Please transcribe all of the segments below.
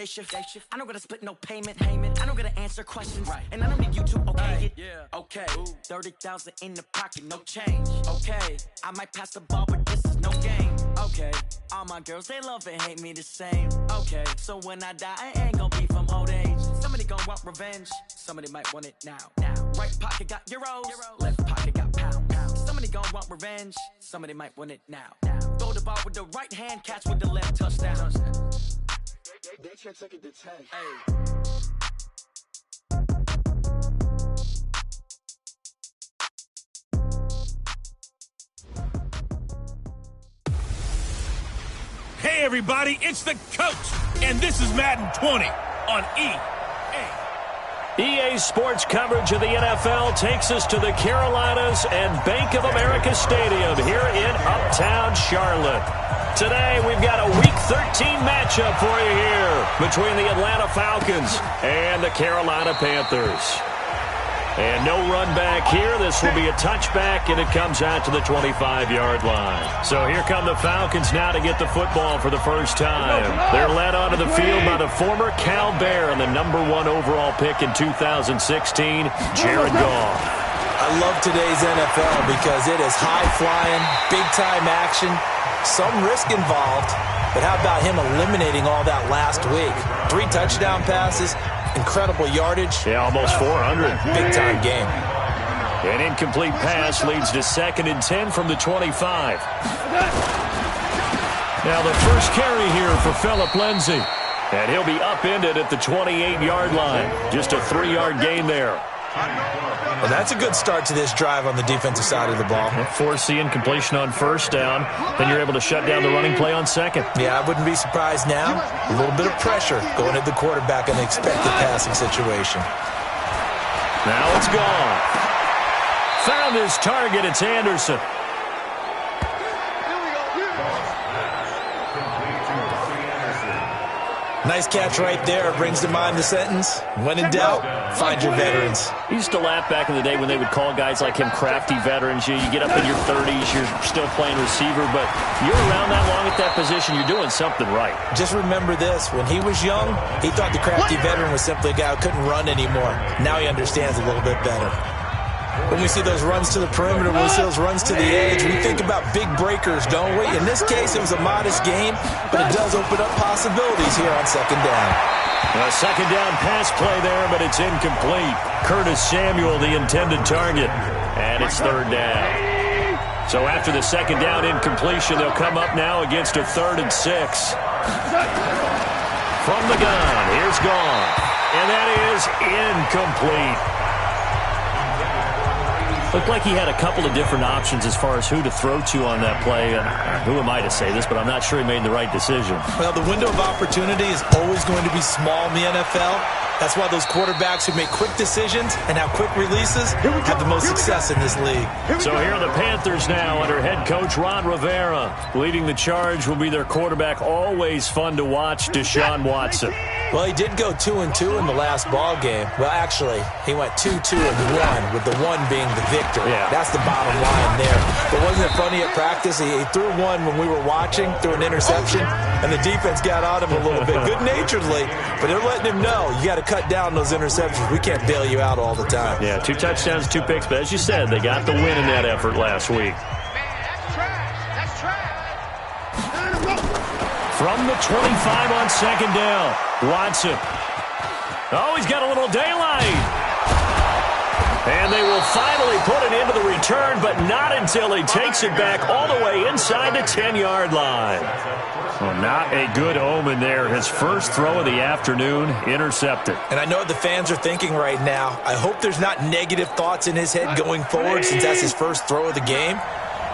day shift. I don't gotta split no payment. I don't gotta answer questions. And I don't need you to okay it. Okay. 30,000 in the pocket, no change. Okay. I might pass the ball, but this is no game. Okay. All my girls, they love and hate me the same. Okay. So when I die, I ain't gonna be from old age. Somebody gon' want revenge. Somebody might want it now. Right pocket got euros. Left pocket got pounds. Somebody gon' want revenge. Somebody might want it now. Throw the ball with the right hand, catch with the left, touchdown. They can't take it to 10. Hey everybody, it's the coach, and this is Madden 20 on EA. EA Sports coverage of the NFL takes us to the Carolinas and Bank of America Stadium here in Uptown Charlotte. Today, we've got a Week 13 matchup for you here between the Atlanta Falcons and the Carolina Panthers. And no run back here. This will be a touchback, and it comes out to the 25-yard line. So here come the Falcons now to get the football for the first time. They're led onto the field by the former Cal Bear and the #1 overall pick in 2016, Jared Goff. I love today's NFL because it is high-flying, big-time action, some risk involved. But how about him eliminating all that last week? 3 touchdown passes. Incredible yardage. Yeah, almost 400. Big-time game. An incomplete pass leads to 2nd and 10 from the 25. Now the first carry here for Phillip Lindsay. And he'll be upended at the 28-yard line. Just a 3-yard gain there. Well, that's a good start to this drive on the defensive side of the ball. Force the incompletion on first down. Then you're able to shut down the running play on second. Yeah, I wouldn't be surprised now. A little bit of pressure going at the quarterback in the expected passing situation. Now it's gone. Found his target. It's Anderson. Nice catch right there. Brings to mind the sentence, when in doubt, find your veterans. I used to laugh back in the day when they would call guys like him crafty veterans. You get up in your 30s, you're still playing receiver, but you're around that long at that position, you're doing something right. Just remember this. When he was young, he thought the crafty veteran was simply a guy who couldn't run anymore. Now he understands a little bit better. When we see those runs to the perimeter, when we see those runs to the edge, we think about big breakers, don't we? In this case, it was a modest game, but it does open up possibilities here on second down. A second down pass play there, but it's incomplete. Curtis Samuel, the intended target, and it's 3rd down. So after the second down incompletion, they'll come up now against a 3rd and 6. From the gun, here's Gone, and that is incomplete. Looked like he had a couple of different options as far as who to throw to on that play. Who am I to say this, but I'm not sure he made the right decision. Well, the window of opportunity is always going to be small in the NFL. That's why those quarterbacks who make quick decisions and have quick releases have the most success in this league. So here are the Panthers now under head coach Ron Rivera. Leading the charge will be their quarterback, always fun to watch, Deshaun Watson. Well, he did go 2-2 in the last ball game. Well, actually, he went 2-2-1, with the 1 being the victor. Yeah. That's the bottom line there. But wasn't it funny at practice? He threw one when we were watching, threw an interception, and the defense got on him a little bit, good-naturedly. But they're letting him know, you got to cut down those interceptions. We can't bail you out all the time. Yeah, 2 touchdowns, 2 picks. But as you said, they got the win in that effort last week. From the 25 on second down, Watson. Oh, he's got a little daylight. And they will finally put it into the return, but not until he takes it back all the way inside the 10-yard line. Well, not a good omen there. His first throw of the afternoon, intercepted. And I know what the fans are thinking right now. I hope there's not negative thoughts in his head going forward since that's his first throw of the game.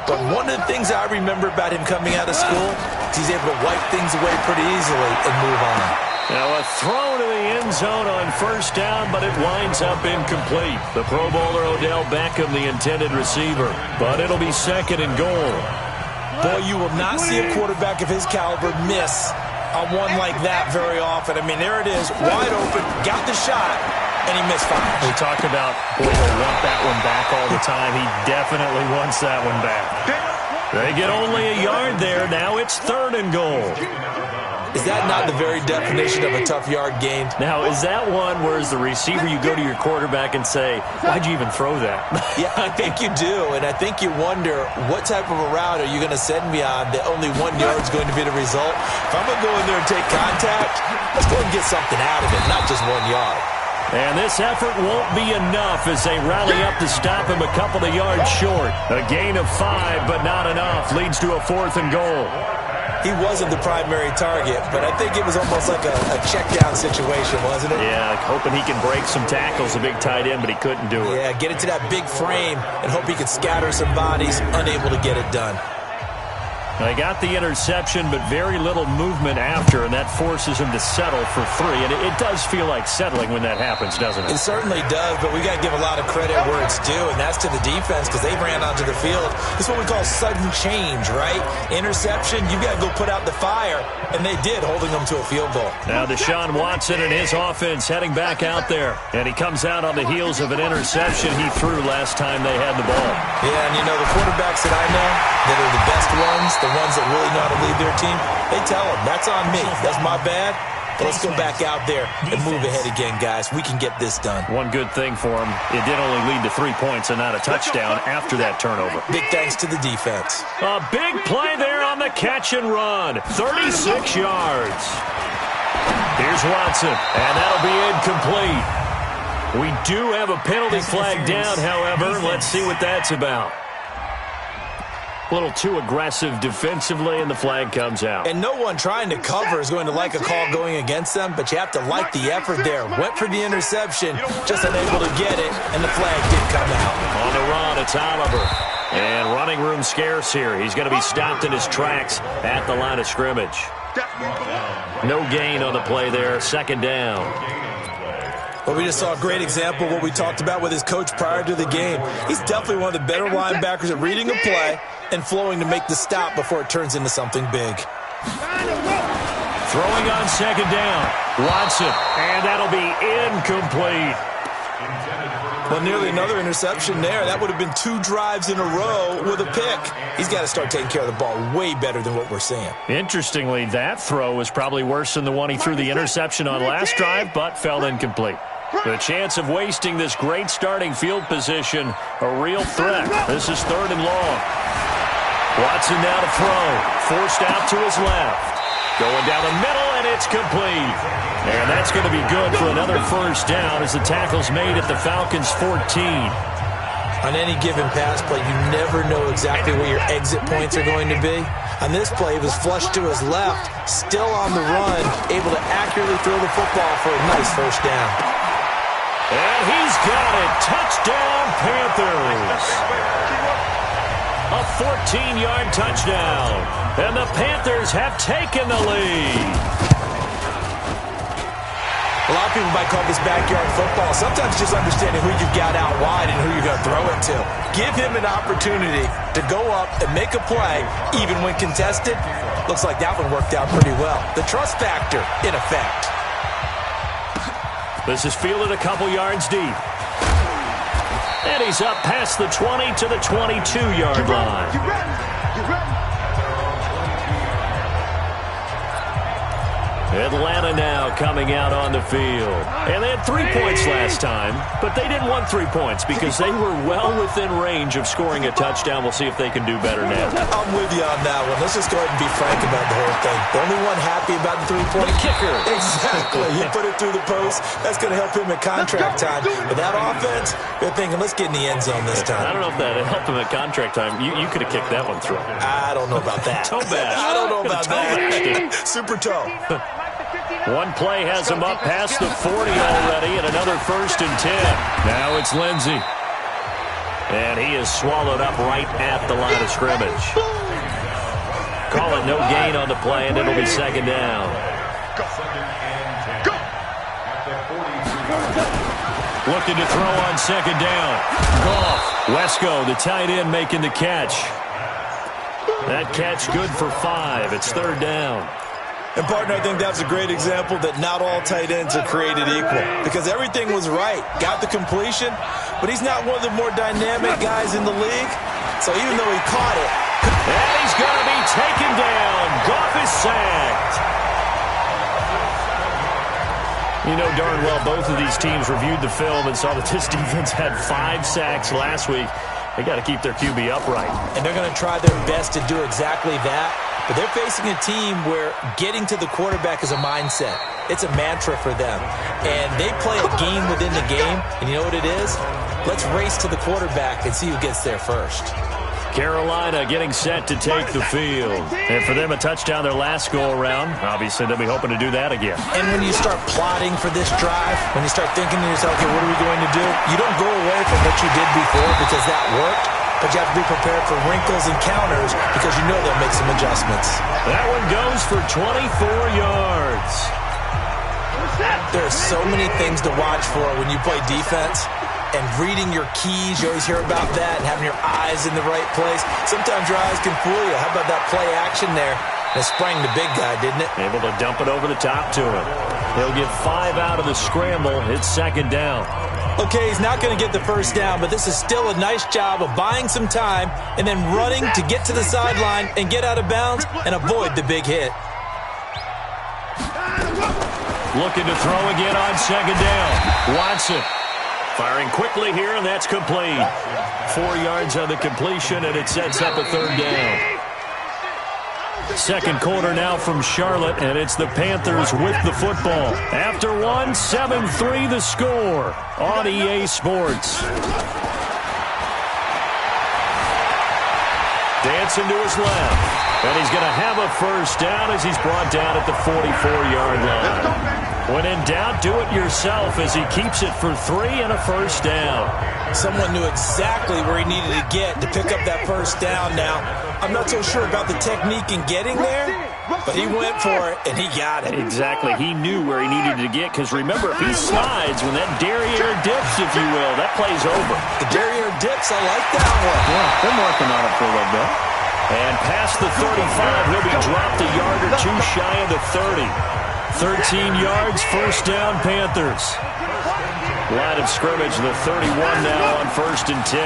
But one of the things I remember about him coming out of school is he's able to wipe things away pretty easily and move on. Now a throw to the end zone on first down, but it winds up incomplete. The Pro Bowler Odell Beckham, the intended receiver. But it'll be 2nd and goal. Boy, you will not see a quarterback of his caliber miss on one like that very often. I mean, there it is, wide open, got the shot, and he misfired. We talked about, boy, he'll want that one back all the time. He definitely wants that one back. They get only a yard there. Now it's 3rd and goal. Is that not the very definition of a tough yard gained? Now, is that one where as the receiver you go to your quarterback and say, why'd you even throw that? Yeah, I think you do, and I think you wonder what type of a route are you going to send me on that only 1 yard is going to be the result? If I'm going to go in there and take contact, let's go and get something out of it, not just 1 yard. And this effort won't be enough as they rally up to stop him a couple of yards short. A gain of 5, but not enough. Leads to a 4th and goal. He wasn't the primary target, but I think it was almost like a check-down situation, wasn't it? Yeah, hoping he can break some tackles, a big tight end, but he couldn't do it. Yeah, get it to that big frame and hope he could scatter some bodies, unable to get it done. They got the interception, but very little movement after, and that forces him to settle for 3. And it does feel like settling when that happens, doesn't it? It certainly does, but we got to give a lot of credit where it's due, and that's to the defense because they ran onto the field. This is what we call sudden change, right? Interception, you got to go put out the fire, and they did, holding them to a field goal. Now Deshaun Watson and his offense heading back out there, and he comes out on the heels of an interception he threw last time they had the ball. Yeah, and you know, the quarterbacks that I know that are the best ones, the ones that really know how to lead their team, they tell them, that's on me. That's my bad. But let's go back out there and move ahead again, guys. We can get this done. One good thing for him, it did only lead to 3 points and not a touchdown after that turnover. Big thanks to the defense. A big play there on the catch and run. 36 yards. Here's Watson, and that'll be incomplete. We do have a penalty flag down, however. Let's see what that's about. A little too aggressive defensively, and the flag comes out. And no one trying to cover is going to like a call going against them, but you have to like the effort there. Went for the interception, just unable to get it, and the flag did come out. On the run, it's Oliver. And running room scarce here. He's going to be stopped in his tracks at the line of scrimmage. No gain on the play there, 2nd down. Well, we just saw a great example of what we talked about with his coach prior to the game. He's definitely one of the better linebackers at reading a play and flowing to make the stop before it turns into something big. Throwing on 2nd down. Watson, and that'll be incomplete. Well, nearly another interception there. That would have been 2 drives in a row with a pick. He's got to start taking care of the ball way better than what we're seeing. Interestingly, that throw was probably worse than the one he threw the interception on last drive, but fell incomplete. The chance of wasting this great starting field position, a real threat. This is 3rd and long. Watson now to throw. Forced out to his left. Going down the middle, and it's complete. And that's going to be good for another 1st down as the tackle's made at the Falcons' 14. On any given pass play, you never know exactly where your exit points are going to be. On this play, he was flushed to his left, still on the run, able to accurately throw the football for a nice 1st down. And he's got it. Touchdown, Panthers. A 14-yard touchdown. And the Panthers have taken the lead. A lot of people might call this backyard football. Sometimes just understanding who you've got out wide and who you're going to throw it to. Give him an opportunity to go up and make a play, even when contested. Looks like that one worked out pretty well. The trust factor, in effect. This is fielded a couple yards deep. And he's up past the 20 to the 22-yard line. Atlanta now coming out on the field. And they had 3 points last time, but they didn't want 3 points because they were well within range of scoring a touchdown. We'll see if they can do better now. I'm with you on that one. Let's just go ahead and be frank about the whole thing. The only one happy about the 3-point kicker. Exactly. He put it through the post. That's going to help him at contract time. But that offense, they're thinking, let's get in the end zone this time. I don't know if that helped him at contract time. You could have kicked that one through. I don't know about that. Toe bash. I don't know about that. Super toe. One play has him up past the 40 already, and another 1st and 10. Now it's Lindsey. And he is swallowed up right at the line of scrimmage. Call it no gain on the play, and it'll be 2nd down. Looking to throw on 2nd down. Goff. Wesco, the tight end, making the catch. That catch good for 5. It's 3rd down. And, partner, I think that's a great example that not all tight ends are created equal because everything was right. Got the completion, but he's not one of the more dynamic guys in the league. So even though he caught it. And he's going to be taken down. Goff is sacked. You know darn well both of these teams reviewed the film and saw that this defense had 5 sacks last week. They got to keep their QB upright. And they're going to try their best to do exactly that. But they're facing a team where getting to the quarterback is a mindset. It's a mantra for them. And they play a game within the game. And you know what it is? Let's race to the quarterback and see who gets there first. Carolina getting set to take the field. And for them, a touchdown their last go-around. Obviously, they'll be hoping to do that again. And when you start plotting for this drive, when you start thinking to yourself, okay, what are we going to do? You don't go away from what you did before because that worked, but you have to be prepared for wrinkles and counters because you know they'll make some adjustments. That one goes for 24 yards. There are so many things to watch for when you play defense. And reading your keys, you always hear about that, and having your eyes in the right place. Sometimes your eyes can fool you. How about that play action there? That sprang the big guy, didn't it? Able to dump it over the top to him. He'll get 5 out of the scramble. It's second down. Okay, he's not going to get the first down, but this is still a nice job of buying some time and then running to get to the sideline and get out of bounds and avoid the big hit. Looking to throw again on second down. Watson. Firing quickly here, and that's complete. 4 yards on the completion, and it sets up a third down. Second quarter now from Charlotte, and it's the Panthers with the football. After one, 7-3 the score on EA Sports. Dancing to his left, and he's going to have a first down as he's brought down at the 44-yard line. When in doubt, do it yourself as he keeps it for 3 and a first down. Someone knew exactly where he needed to get to pick up that first down now. I'm not so sure about the technique in getting there, but he went for it, and he got it. Exactly. He knew where he needed to get, because remember, if he slides, when that derriere dips, if you will, that play's over. The derriere dips, I like that one. Yeah, they're working on it for a little bit. And past the 35, he'll be dropped a yard or two shy of the 30. 13 yards, first down, Panthers. Line of scrimmage, the 31 now on 1st and 10.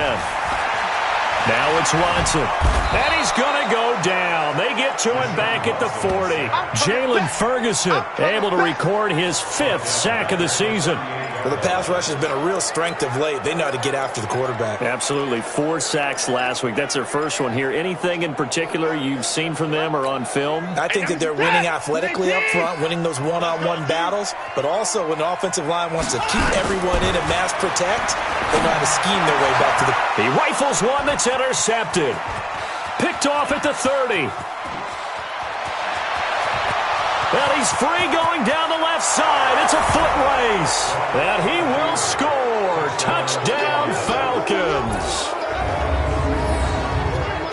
Now it's Watson. And he's going to go down. They get to him back at the 40. Jalen Ferguson able to record his 5th sack of the season. Well, the pass rush has been a real strength of late. They know how to get after the quarterback. Absolutely. 4 sacks last week. That's their first one here. Anything in particular you've seen from them or on film? I think that they're winning athletically up front, winning those one-on-one battles, but also when the offensive line wants to keep everyone in and mass protect, they know how to scheme their way back to the... He rifles one that's intercepted. Picked off at the 30. Well, he's free going down the left side. It's a foot race. And he will score. Touchdown, Falcons.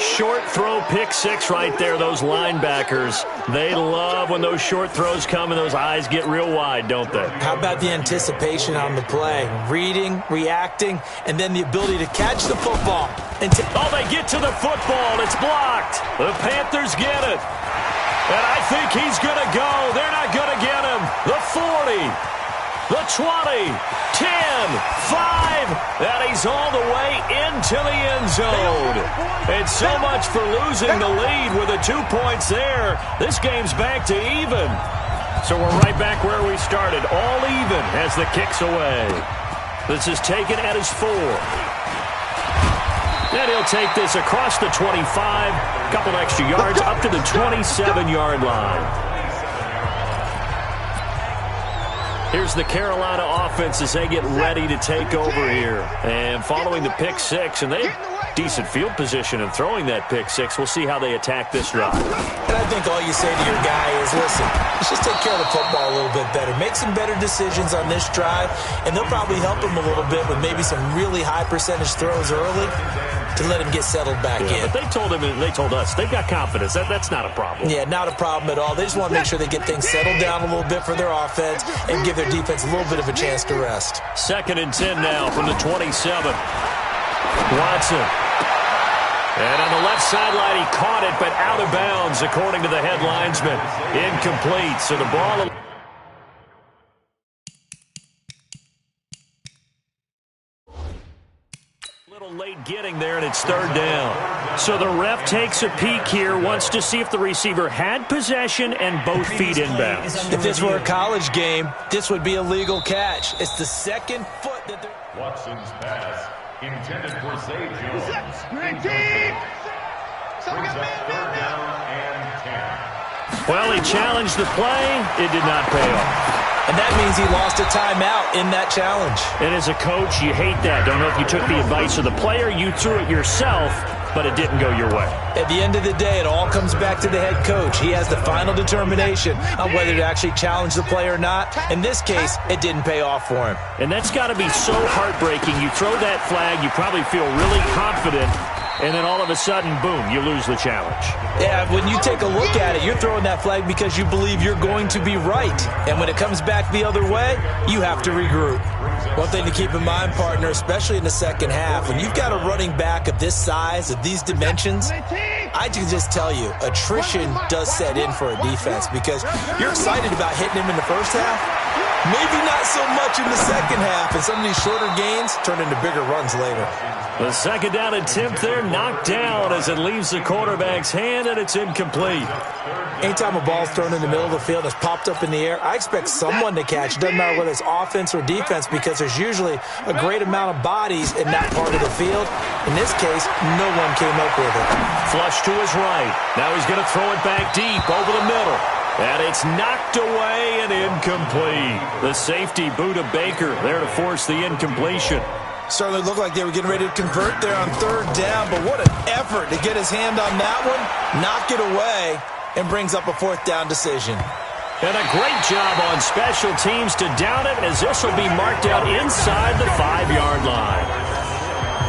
Short throw, pick 6 right there. Those linebackers, they love when those short throws come and those eyes get real wide, don't they? How about the anticipation on the play? Reading, reacting, and then the ability to catch the football. Oh, they get to the football. It's blocked. The Panthers get it. And I think he's going to go. They're not going to get him. The 40, the 20, 10, 5, and he's all the way into the end zone. And so much for losing the lead with the 2 points there. This game's back to even. So we're right back where we started, all even as the kick's away. This is taken at his 4. And he'll take this across the 25, a couple extra yards, up to the 27-yard line. Here's the Carolina offense as they get ready to take over here. And following the pick 6, and they have decent field position in throwing that pick 6. We'll see how they attack this drive. And I think all you say to your guy is, listen, let's just take care of the football a little bit better. Make some better decisions on this drive, and they'll probably help him a little bit with maybe some really high percentage throws early to let him get settled back in. But they told him and they told us they've got confidence. That's not a problem. Yeah, not a problem at all. They just want to make sure they get things settled down a little bit for their offense and give their defense a little bit of a chance to rest. 2nd and 10 now from the 27. Watson. And on the left sideline, he caught it, but out of bounds, according to the head linesman. Incomplete. So the ball... Little late getting there, and it's third down. So the ref takes a peek here, wants to see if the receiver had possession and both feet inbounds. If this were a college game, this would be a legal catch. It's the second foot that they're... Watson's pass intended for Zay Jones. Brings up third down and 10. Well, he challenged the play. It did not pay off. And that means he lost a timeout in that challenge. And as a coach, you hate that. Don't know if you took the advice of the player. You threw it yourself, but it didn't go your way. At the end of the day, it all comes back to the head coach. He has the final determination on whether to actually challenge the play or not. In this case, it didn't pay off for him. And that's got to be so heartbreaking. You throw that flag, you probably feel really confident, and then all of a sudden, boom, you lose the challenge. Yeah, when you take a look at it, you're throwing that flag because you believe you're going to be right. And when it comes back the other way, you have to regroup. One thing to keep in mind, partner, especially in the second half, when you've got a running back of this size, of these dimensions, I can just tell you, attrition does set in for a defense because you're excited about hitting him in the first half. Maybe not so much in the second half, and some of these shorter gains turn into bigger runs later. The second down attempt there knocked down as it leaves the quarterback's hand, and it's incomplete. Anytime a ball's thrown in the middle of the field, it's popped up in the air, I expect someone to catch. It doesn't matter whether it's offense or defense because there's usually a great amount of bodies in that part of the field. In this case, no one came up with it. Flush to his right. Now he's going to throw it back deep over the middle. And it's knocked away and incomplete. The safety, Buda Baker, there to force the incompletion. Certainly looked like they were getting ready to convert there on third down, but what an effort to get his hand on that one, knock it away, and brings up a fourth down decision. And a great job on special teams to down it, as this will be marked out inside the 5-yard line.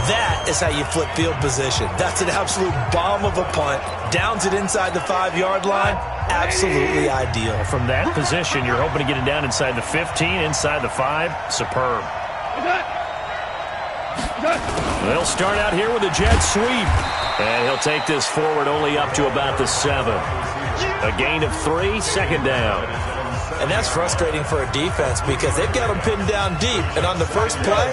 That is how you flip field position. That's an absolute bomb of a punt. Downs it inside the 5-yard line. Absolutely ideal. From that position, you're hoping to get it down inside the 15, inside the 5. Superb. They'll start out here with a jet sweep. And he'll take this forward only up to about the 7. A gain of 3, second down. And that's frustrating for a defense because they've got them pinned down deep. And on the first play,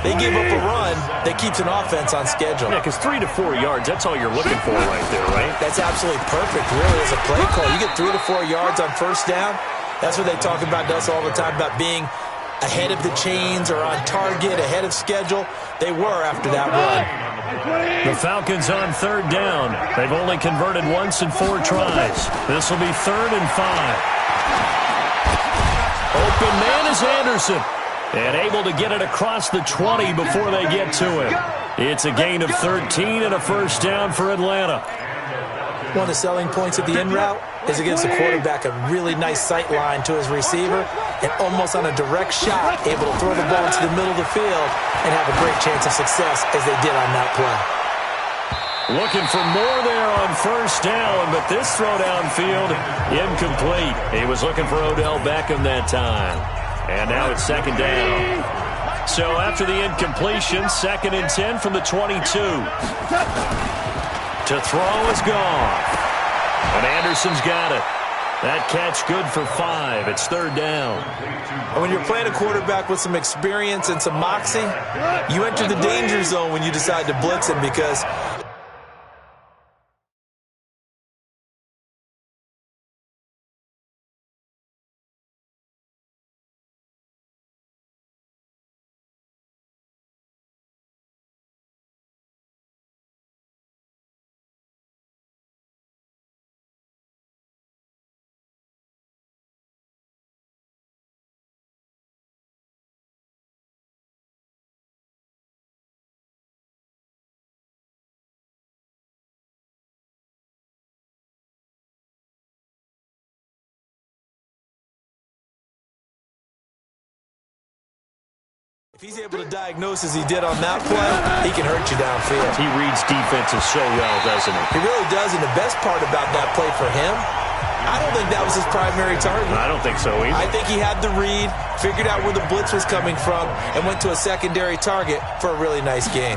they give up a run that keeps an offense on schedule. Yeah, because 3 to 4 yards, that's all you're looking for right there, right? That's absolutely perfect, really, as a play call. You get 3 to 4 yards on first down. That's what they talk about us all the time, about being ahead of the chains or on target, ahead of schedule. They were after that run. The Falcons on third down. They've only converted once in 4 tries. This will be 3rd and 5. Open man is Anderson. And able to get it across the 20 before they get to him. It's a gain of 13 and a first down for Atlanta. One of the selling points of the in route is it gives the quarterback a really nice sight line to his receiver and almost on a direct shot able to throw the ball into the middle of the field and have a great chance of success as they did on that play. Looking for more there on first down, but this throw downfield incomplete. He was looking for Odell Beckham that time. And now it's second down. So after the incompletion, 2nd and 10 from the 22. To throw is gone. And Anderson's got it. That catch good for 5. It's 3rd down. And when you're playing a quarterback with some experience and some moxie, you enter the danger zone when you decide to blitz him because if he's able to diagnose as he did on that play, he can hurt you downfield. He reads defenses so well, doesn't he? He really does, and the best part about that play for him, I don't think that was his primary target. I don't think so either. I think he had the read, figured out where the blitz was coming from, and went to a secondary target for a really nice game.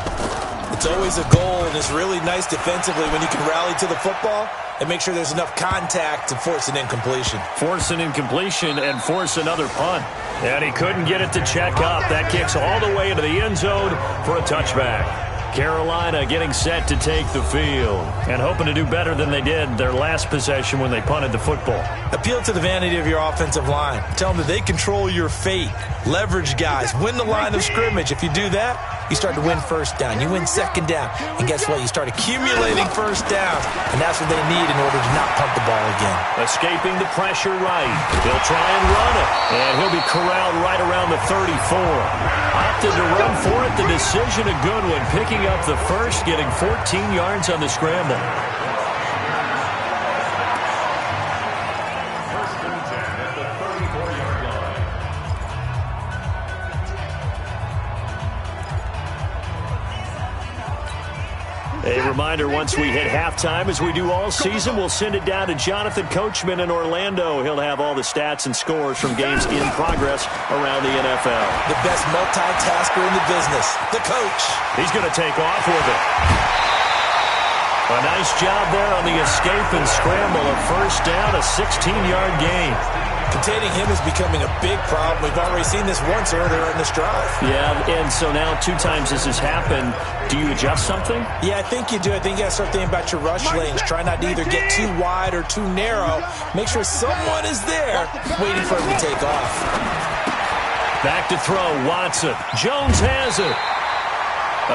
It's always a goal, and it's really nice defensively when you can rally to the football and make sure there's enough contact to force an incompletion. Force an incompletion and force another punt. And he couldn't get it to check up. That kicks all the way into the end zone for a touchback. Carolina getting set to take the field and hoping to do better than they did their last possession when they punted the football. Appeal to the vanity of your offensive line. Tell them that they control your fate. Leverage guys. Win the line of scrimmage. If you do that, you start to win first down. You win second down. And guess what? You start accumulating first downs. And that's what they need in order to not punt the ball again. Escaping the pressure right. He'll try and run it. And he'll be corralled right around the 34. Opted to run for it. The decision a good one. Picking up the first, getting 14 yards on the scramble. A reminder, once we hit halftime, as we do all season, we'll send it down to Jonathan Coachman in Orlando. He'll have all the stats and scores from games in progress around the NFL. The best multitasker in the business, the coach. He's going to take off with it. A nice job there on the escape and scramble. A first down, a 16-yard gain. Containing him is becoming a big problem. We've already seen this once earlier in this drive. Yeah, and so now 2 times this has happened. Do you adjust something? Yeah, I think you do. I think you got to start thinking about your rush lanes. Try not to either get too wide or too narrow. Make sure someone is there waiting for him to take off. Back to throw, Watson. Jones has it.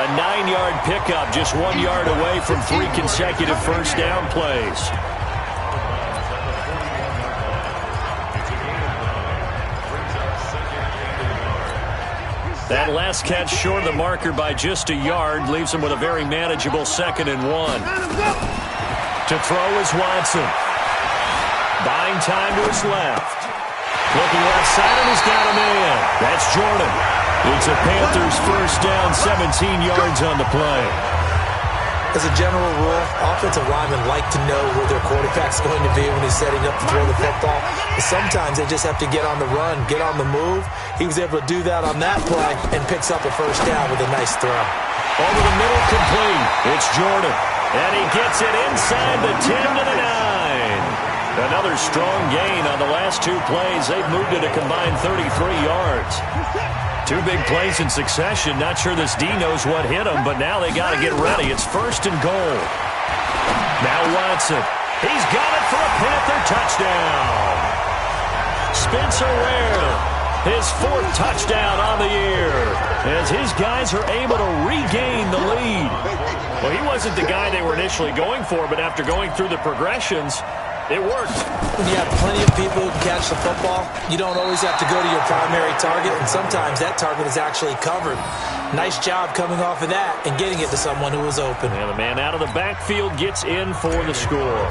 A 9-yard pickup, just 1 yard away from 3 consecutive first down plays. That last catch short of the marker by just a yard leaves him with a very manageable 2nd and 1. To throw is Watson. Buying time to his left. Looking left side, and he's got a man. That's Jordan. It's a Panthers first down, 17 yards on the play. As a general rule, offensive linemen like to know where their quarterback's going to be when he's setting up to throw the football. But sometimes they just have to get on the run, get on the move. He was able to do that on that play and picks up a first down with a nice throw. Over the middle, complete. It's Jordan. And he gets it inside the 10 to the 9. Another strong gain on the last 2 plays. They've moved it a combined 33 yards. 2 big plays in succession. Not sure this D knows what hit him, but now they got to get ready. It's 1st and goal. Now Watson. He's got it for a Panther touchdown. Spencer Ware, his 4th touchdown on the year, as his guys are able to regain the lead. Well, he wasn't the guy they were initially going for, but after going through the progressions, it worked. When you have plenty of people who can catch the football, you don't always have to go to your primary target, and sometimes that target is actually covered. Nice job coming off of that and getting it to someone who was open. And the man out of the backfield gets in for the score.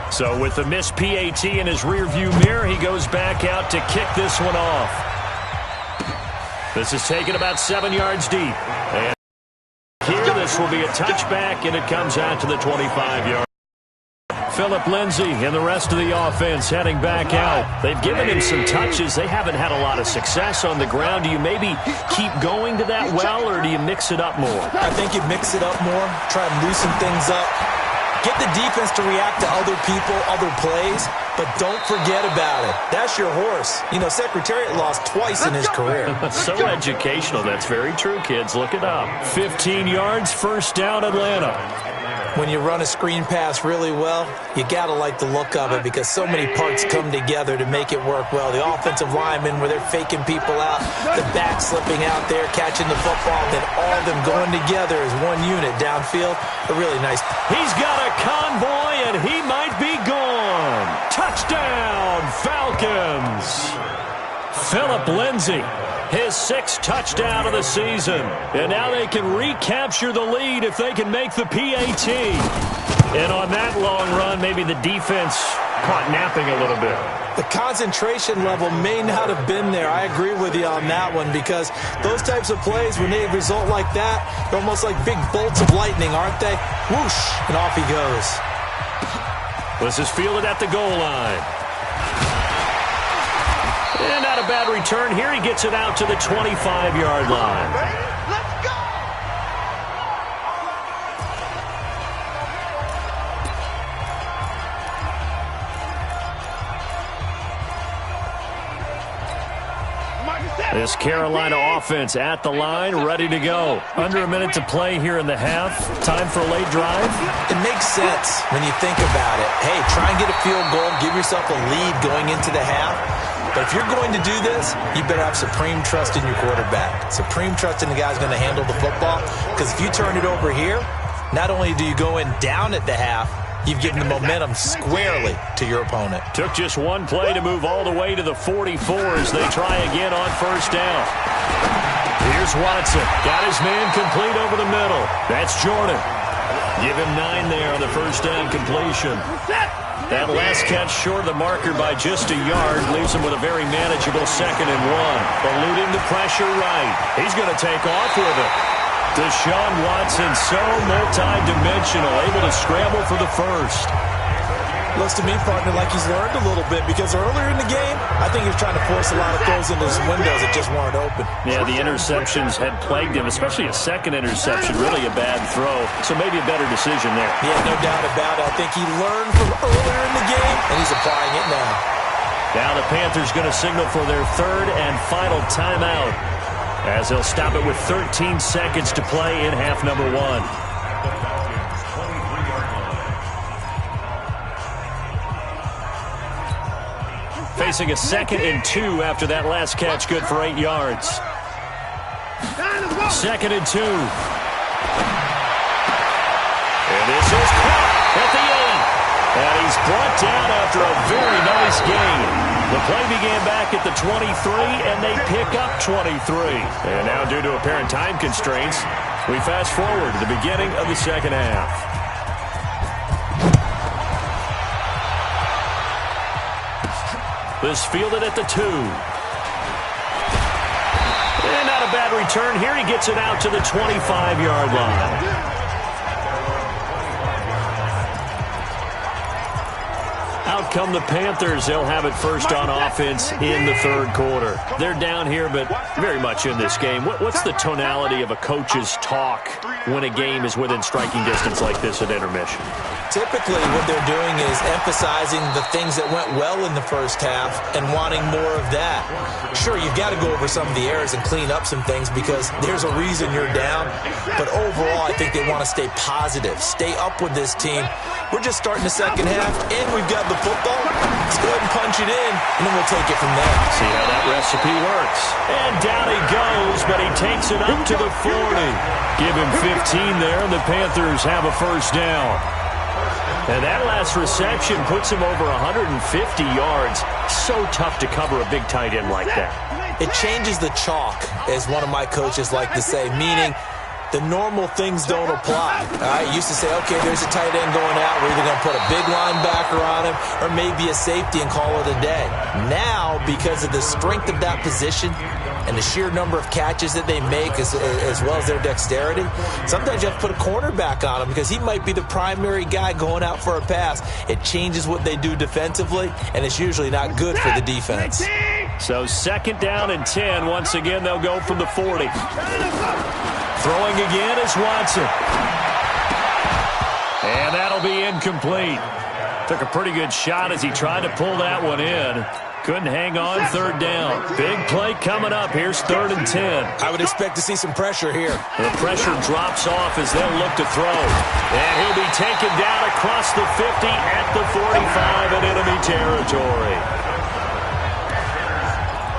So with the missed PAT in his rearview mirror, he goes back out to kick this one off. This is taken about 7 yards deep. And here, this will be a touchback, and it comes out to the 25-yard. Philip Lindsay and the rest of the offense heading back out. They've given him some touches. They haven't had a lot of success on the ground. Do you maybe keep going to that well, or do you mix it up more? I think you mix it up more, try and loosen things up. Get the defense to react to other people, other plays, but don't forget about it. That's your horse. You know, Secretariat lost twice in his career. So educational. That's very true, kids. Look it up. 15 yards, first down, Atlanta. When you run a screen pass really well, you got to like the look of it because so many parts come together to make it work well. The offensive linemen, where they're faking people out, the back slipping out there, catching the football, then all of them going together as one unit downfield. A really nice. He's got a convoy, and he might be gone. Touchdown, Falcons. Philip Lindsay, his 6th touchdown of the season. And now they can recapture the lead if they can make the PAT. And on that long run, maybe the defense caught napping a little bit. The concentration level may not have been there. I agree with you on that one because those types of plays, when they result like that, they're almost like big bolts of lightning, aren't they? Whoosh, and off he goes. This is fielded at the goal line. And not a bad return here. He gets it out to the 25-yard line. Let's go! Marcus, This Carolina offense at the line, ready to go. Under a minute to play here in the half. Time for a late drive. It makes sense when you think about it. Hey, try and get a field goal, give yourself a lead going into the half. But if you're going to do this, you better have supreme trust in your quarterback. Supreme trust in the guy's going to handle the football. Because if you turn it over here, not only do you go in down at the half, you've given the momentum squarely to your opponent. Took just one play to move all the way to the 44 as they try again on first down. Here's Watson. Got his man complete over the middle. That's Jordan. Give him 9 there on the first down completion. That last catch short of the marker by just a yard leaves him with a very manageable 2nd and 1. Eluding the pressure right. He's going to take off with it. Deshaun Watson, so multi-dimensional, able to scramble for the first. Looks to me, partner, like he's learned a little bit because earlier in the game, I think he was trying to force a lot of throws into his windows that just weren't open. Yeah, the interceptions had plagued him, especially a second interception, really a bad throw. So maybe a better decision there. Yeah, no doubt about it. I think he learned from earlier in the game, and he's applying it now. Now the Panthers going to signal for their 3rd and final timeout, as they'll stop it with 13 seconds to play in half number 1. Facing a 2nd and 2 after that last catch, good for 8 yards. 2nd and 2. And this is caught at the end. And he's brought down after a very nice gain. The play began back at the 23, and they pick up 23. And now, due to apparent time constraints, we fast forward to the beginning of the second half. This fielded at the 2. And not a bad return here. He gets it out to the 25-yard line. Out come the Panthers. They'll have it first on offense in the 3rd quarter. They're down here, but very much in this game. What's the tonality of a coach's talk when a game is within striking distance like this at intermission? Typically, what they're doing is emphasizing the things that went well in the first half and wanting more of that. Sure, you've got to go over some of the errors and clean up some things because there's a reason you're down. But overall, I think they want to stay positive, stay up with this team. We're just starting the second half, and we've got the football. Let's go ahead and punch it in, and then we'll take it from there. See how that recipe works. And down he goes, but he takes it up to the 40. Give him 15 there, and the Panthers have a first down. And that last reception puts him over 150 yards. So tough to cover a big tight end like that. It changes the chalk, as one of my coaches like to say, meaning the normal things don't apply. All right, used to say, okay, there's a tight end going out. We're either going to put a big linebacker on him or maybe a safety and call it a day. Now, because of the strength of that position and the sheer number of catches that they make as well as their dexterity, sometimes you have to put a cornerback on him because he might be the primary guy going out for a pass. It changes what they do defensively, and it's usually not good for the defense. So 2nd down and 10. Once again, they'll go from the 40. Throwing again is Watson. And that'll be incomplete. Took a pretty good shot as he tried to pull that one in. Couldn't hang on 3rd down. Big play coming up. Here's 3rd and 10. I would expect to see some pressure here. The pressure drops off as they'll look to throw. And he'll be taken down across the 50 at the 45 in enemy territory.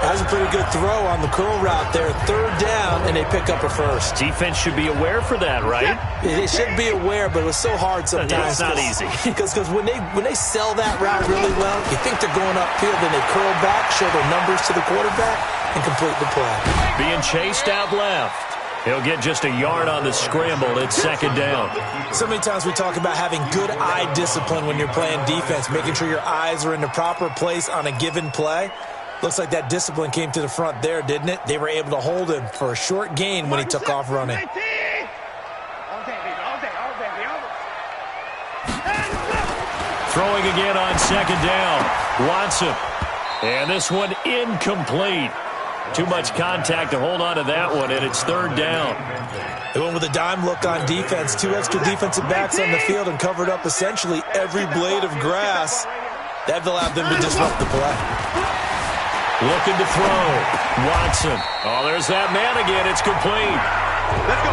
That was a pretty good throw on the curl route there. 3rd down, and they pick up a first. Defense should be aware for that, right? It should be aware, but it was so hard sometimes. It's not easy. Because when they sell that route really well, you think they're going upfield, then they curl back, show their numbers to the quarterback, and complete the play. Being chased out left. He'll get just a yard on the scramble. It's 2nd down. So many times we talk about having good eye discipline when you're playing defense, making sure your eyes are in the proper place on a given play. Looks like that discipline came to the front there, didn't it? They were able to hold him for a short gain when he took off running. Throwing again on 2nd down. Watson. And this one incomplete. Too much contact to hold on to that one, and it's 3rd down. They went with a dime look on defense. 2 extra defensive backs on the field and covered up essentially every blade of grass. That allowed them to disrupt the play. Looking to throw. Watson. Oh, there's that man again. It's complete. Let's go.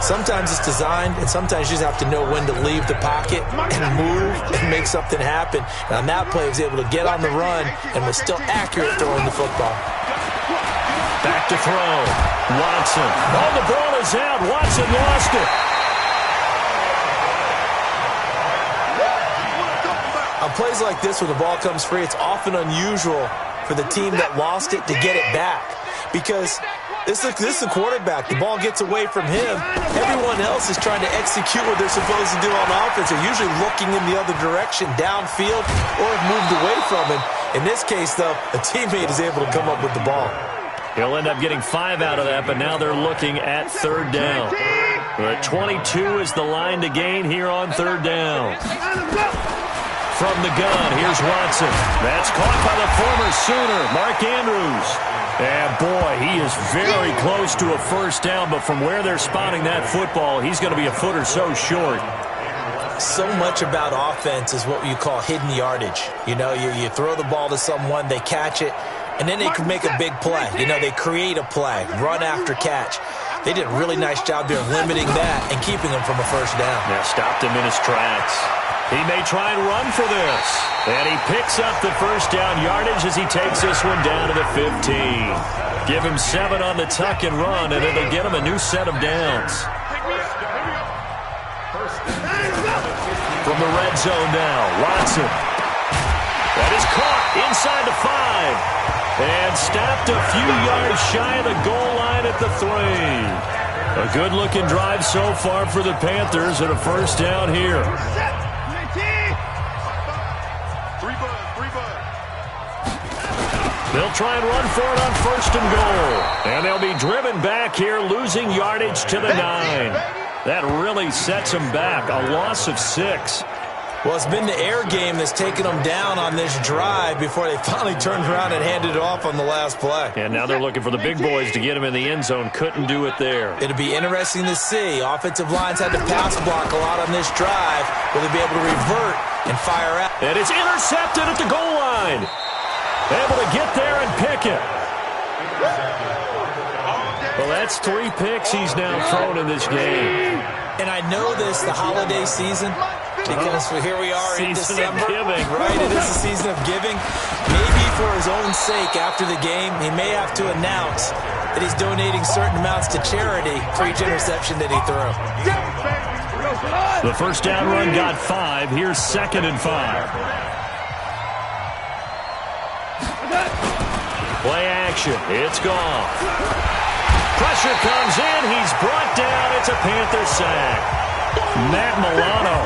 Sometimes it's designed, and sometimes you just have to know when to leave the pocket and move and make something happen. And on that play, he was able to get on the run and was still accurate throwing the football. Back to throw. Watson. Oh, the ball is out. Watson lost it. On plays like this where the ball comes free, it's often unusual for the team that lost it to get it back. Because this is the quarterback. The ball gets away from him. Everyone else is trying to execute what they're supposed to do on offense. They're usually looking in the other direction, downfield, or have moved away from him. In this case, though, a teammate is able to come up with the ball. He'll end up getting 5 out of that, but now they're looking at third down. 22 is the line to gain here on third down. From the gun, here's Watson. That's caught by the former Sooner, Mark Andrews. And boy, he is very close to a first down, but from where they're spotting that football, he's going to be a foot or so short. So much about offense is what you call hidden yardage. You know, you throw the ball to someone, they catch it, and then they can make a big play. You know, they create a play, run after catch. They did a really nice job there limiting that and keeping him from a first down. Yeah, stopped him in his tracks. He may try and run for this. And he picks up the first down yardage as he takes this one down to the 15. Give him 7 on the tuck and run, and it'll get him a new set of downs. From the red zone now, Watson. That is caught inside the 5. And stopped a few yards shy of the goal line at the 3. A good-looking drive so far for the Panthers and a first down here. They'll try and run for it on first and goal. And they'll be driven back here, losing yardage to the 9. That really sets them back. A loss of 6. Well, it's been the air game that's taken them down on this drive before they finally turned around and handed it off on the last play. And now they're looking for the big boys to get him in the end zone. Couldn't do it there. It'll be interesting to see. Offensive lines had to pass block a lot on this drive. Will they be able to revert and fire out? And it's intercepted at the goal line. Able to get there and pick it. Well, that's 3 picks he's now thrown in this game. And I know this, the holiday season, because here we are in December. Season of giving. Right, it is the season of giving. Maybe for his own sake after the game, he may have to announce that he's donating certain amounts to charity for each interception that he threw. The first down run got 5. Here's 2nd and 5. Play action. It's gone. Pressure comes in. He's brought down. It's a Panther sack. Matt Milano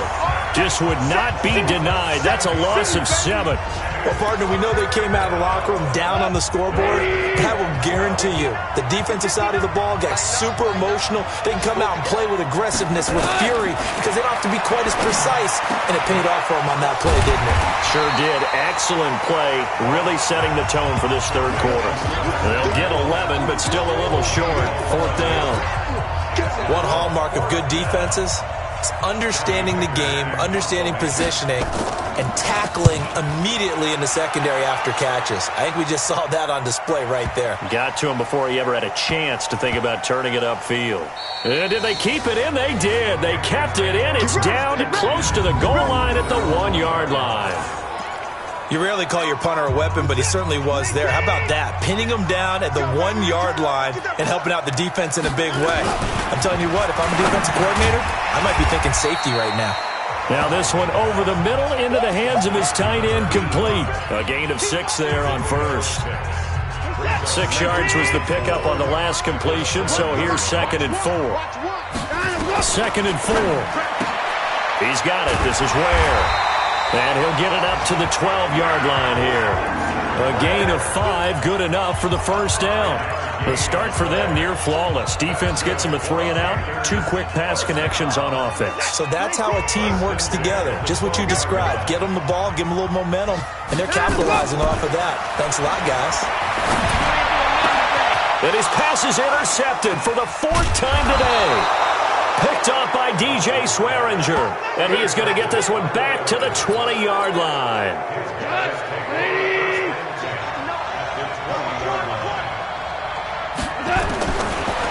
just would not be denied. That's a loss of 7. Well, partner, we know they came out of the locker room down on the scoreboard. But I will guarantee you, the defensive side of the ball got super emotional. They can come out and play with aggressiveness, with fury, because they don't have to be quite as precise. And it paid off for them on that play, didn't it? Sure did. Excellent play, really setting the tone for this third quarter. They'll get 11, but still a little short. 4th down. One hallmark of good defenses is understanding the game, understanding positioning, and tackling immediately in the secondary after catches. I think we just saw that on display right there. Got to him before he ever had a chance to think about turning it upfield. And did they keep it in? They did. They kept it in. It's down close to the goal line at the 1-yard line. You rarely call your punter a weapon, but he certainly was there. How about that? Pinning him down at the 1-yard line and helping out the defense in a big way. I'm telling you what, if I'm a defensive coordinator, I might be thinking safety right now. Now this one over the middle into the hands of his tight end, complete. A gain of 6 there on first. 6 yards was the pickup on the last completion, so here's 2nd and 4. 2nd and 4. He's got it. This is Ware. And he'll get it up to the 12-yard line here. A gain of 5, good enough for the first down. The start for them near flawless. Defense gets them a 3-and-out. 2 quick pass connections on offense. So that's how a team works together. Just what you described. Get them the ball, give them a little momentum, and they're capitalizing off of that. Thanks a lot, guys. And his pass is intercepted for the 4th time today. Picked off by DJ Swearinger. And he is going to get this one back to the 20-yard line.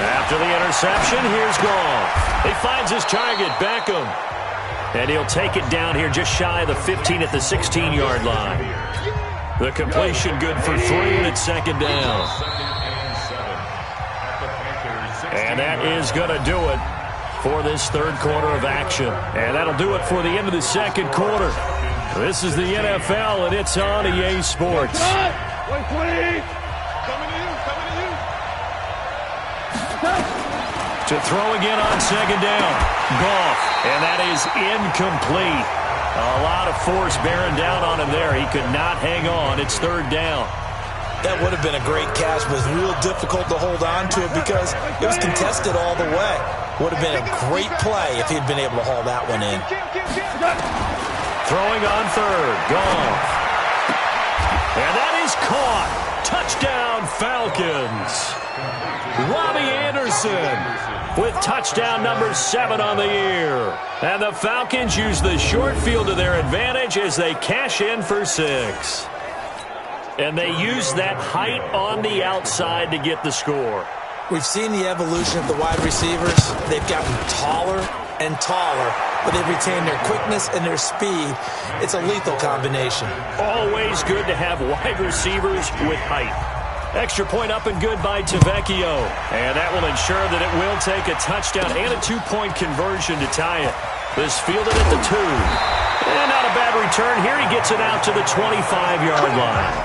After the interception, here's Goff. He finds his target, Beckham. And he'll take it down here just shy of the 15 at the 16-yard line. The completion good for 3, and it's second down. And that is going to do it for this third quarter of action. And that'll do it for the end of the second quarter. This is the NFL, and it's on EA Sports. To throw again on second down. Goff, and that is incomplete. A lot of force bearing down on him there. He could not hang on. It's third down. That would have been a great catch, but it was real difficult to hold on to it because it was contested all the way. Would have been a great play if he'd been able to haul that one in. Throwing on third. Goff. And that is caught. Touchdown, Falcons. Robbie Anderson with touchdown number 7 on the year. And the Falcons use the short field to their advantage as they cash in for 6. And they use that height on the outside to get the score. We've seen the evolution of the wide receivers. They've gotten taller and taller, but they've retained their quickness and their speed. It's a lethal combination. Always good to have wide receivers with height. Extra point up and good by Tavecchio. And that will ensure that it will take a touchdown and a 2-point conversion to tie it. This fielded at the 2. And not a bad return here. He gets it out to the 25-yard line.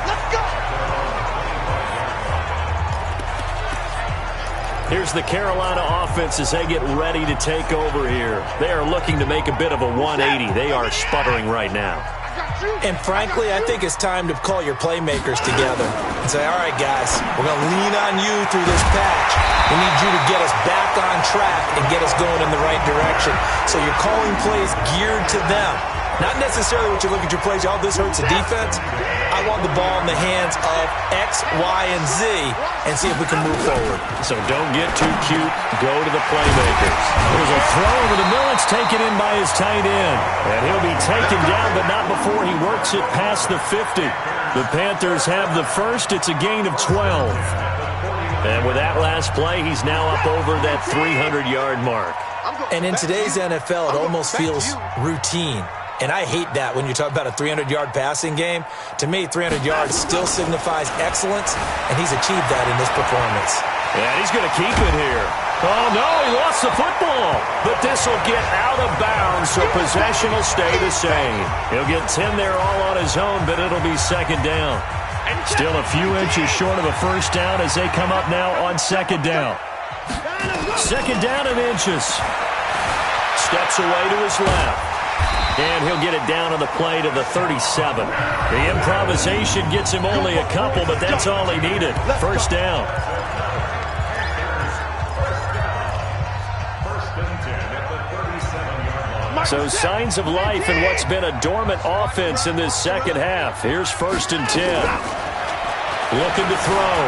Here's the Carolina offense as they get ready to take over here. They are looking to make a bit of a 180. They are sputtering right now. And frankly, I think it's time to call your playmakers together and say, all right, guys, we're going to lean on you through this patch. We need you to get us back on track and get us going in the right direction. So you're calling plays geared to them. Not necessarily what you look at your plays, oh, this hurts the defense. I want the ball in the hands of X, Y, and Z and see if we can move forward. So don't get too cute. Go to the playmakers. There's a throw over the middle. It's taken in by his tight end. And he'll be taken down, but not before he works it past the 50. The Panthers have the first. It's a gain of 12. And with that last play, he's now up over that 300-yard mark. And in today's NFL, it almost feels routine. And I hate that when you talk about a 300-yard passing game. To me, 300 yards still signifies excellence, and he's achieved that in this performance. And he's going to keep it here. Oh, no, he lost the football. But this will get out of bounds, so possession will stay the same. He'll get 10 there all on his own, but it'll be second down. Still a few inches short of a first down as they come up now on second down. Second down in inches. Steps away to his left. And he'll get it down on the play to the 37. The improvisation gets him only a couple, but that's all he needed. First down. So signs of life in what's been a dormant offense in this second half. Here's 1st and 10. Looking to throw.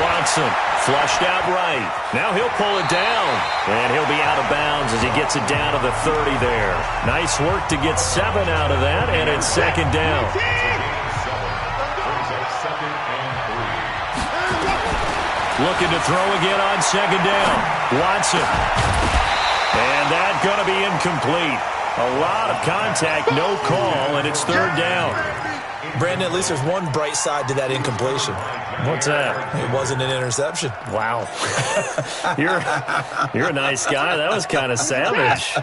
Watson. Flushed out right. Now he'll pull it down. And he'll be out of bounds as he gets it down to the 30 there. Nice work to get 7 out of that, and it's second down. Looking to throw again on second down. Watson. And that's going to be incomplete. A lot of contact, no call, and it's third down. Brandon, at least there's one bright side to that incompletion. What's that? It wasn't an interception. Wow. You're a nice guy. That was kind of savage.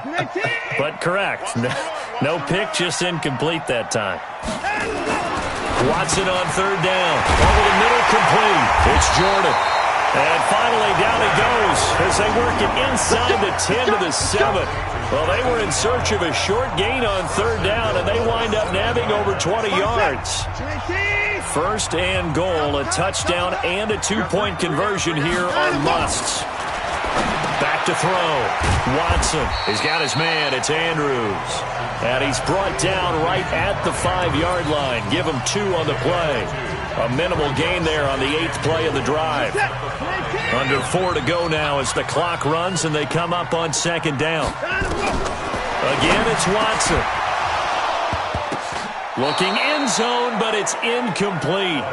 But correct. No pick, just incomplete that time. Watson on third down. Over the middle, complete. It's Jordan. And finally, down he goes as they work it inside the 10 to the 7. Well, they were in search of a short gain on third down, and they wind up nabbing over 20 yards. First and goal, a touchdown and a 2-point conversion here on musts. Back to throw. Watson. He's got his man. It's Andrews. And he's brought down right at the 5-yard line. Give him 2 on the play. A minimal gain there on the 8th play of the drive. Under 4 to go now as the clock runs and they come up on 2nd down. Again, it's Watson. Looking end zone, but it's incomplete.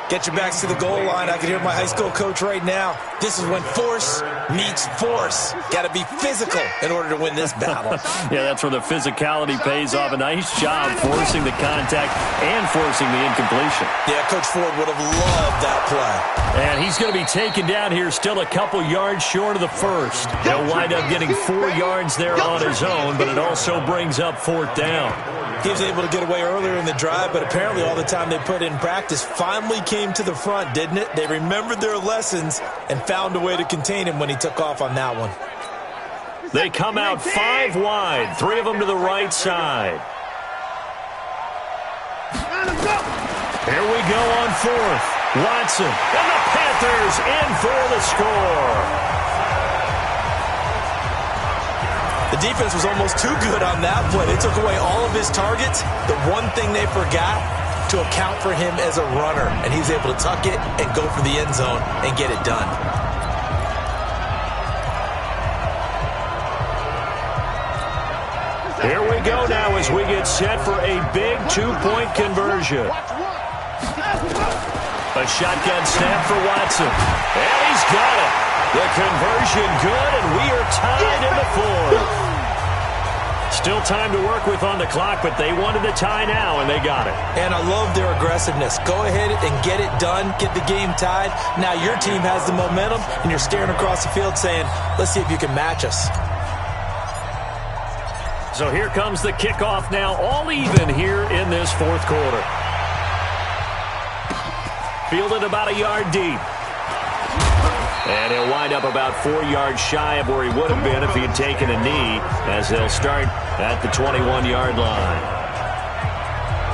Get your backs to the goal line. I can hear my high school coach right now. This is when force meets force. Got to be physical in order to win this battle. Yeah, that's where the physicality pays off. A nice job forcing the contact and forcing the incompletion. Yeah, Coach Ford would have loved that play. And he's going to be taken down here still a couple yards short of the first. He'll wind up getting 4 yards there on his own, but it also brings up 4th down. He was able to get away earlier in the drive, but apparently all the time they put in practice finally came to the front, didn't it? They remembered their lessons and found a way to contain him when he took off on that one. They come out 5 wide, 3 of them to the right side. Here we go on 4th. Watson, and the Panthers in for the score. The defense was almost too good on that play. They took away all of his targets. The one thing they forgot, to account for him as a runner. And he's able to tuck it and go for the end zone and get it done. Here we go now as we get set for a big 2-point conversion. A shotgun snap for Watson. And he's got it. The conversion good, and we are tied in the 4th. Still time to work with on the clock, but they wanted the tie now, and they got it. And I love their aggressiveness. Go ahead and get it done, get the game tied. Now your team has the momentum, and you're staring across the field saying, let's see if you can match us. So here comes the kickoff now, all even here in this 4th quarter. Fielded about a yard deep. And he'll wind up about 4 yards shy of where he would have been if he had taken a knee, as they'll start at the 21-yard line.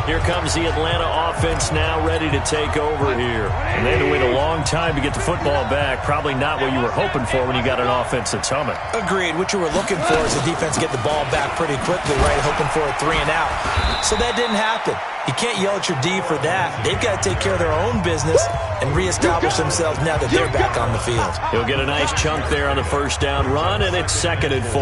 Here comes the Atlanta offense now ready to take over here. And they had to wait a long time to get the football back. Probably not what you were hoping for when you got an offense that's humming. Agreed. What you were looking for is the defense get the ball back pretty quickly, right? Hoping for a 3 and out. So that didn't happen. You can't yell at your D for that. They've got to take care of their own business and reestablish themselves now that they're back on the field. He'll get a nice chunk there on the 1st down run, and it's 2nd and 4.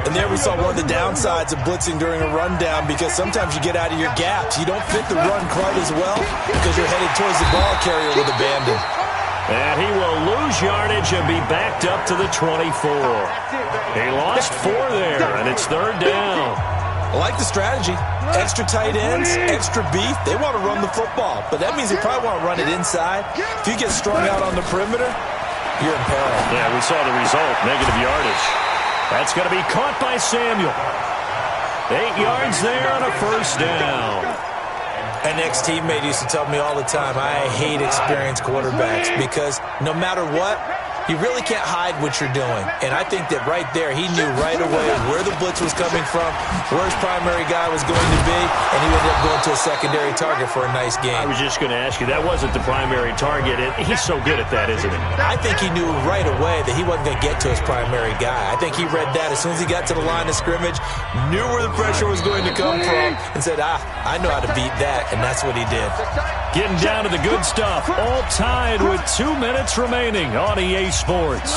And there we saw one of the downsides of blitzing during a rundown, because sometimes you get out of your gaps. You don't fit the run quite as well because you're headed towards the ball carrier with abandon. And he will lose yardage and be backed up to the 24. He lost 4 there, and it's 3rd down. I like the strategy. Extra tight ends, extra beef. They want to run the football, but that means they probably want to run it inside. If you get strung out on the perimeter, you're in peril. Yeah, we saw the result, negative yardage. That's going to be caught by Samuel. 8 yards there on a 1st down. An ex-teammate used to tell me all the time, I hate experienced quarterbacks because no matter what, you really can't hide what you're doing. And I think that right there, he knew right away where the blitz was coming from, where his primary guy was going to be, and he ended up going to a secondary target for a nice game. I was just going to ask you, that wasn't the primary target. He's so good at that, isn't he? I think he knew right away that he wasn't going to get to his primary guy. I think he read that as soon as he got to the line of scrimmage, knew where the pressure was going to come from, and said, I know how to beat that, and that's what he did. Getting down to the good stuff, all tied with 2 minutes remaining on EA Sports.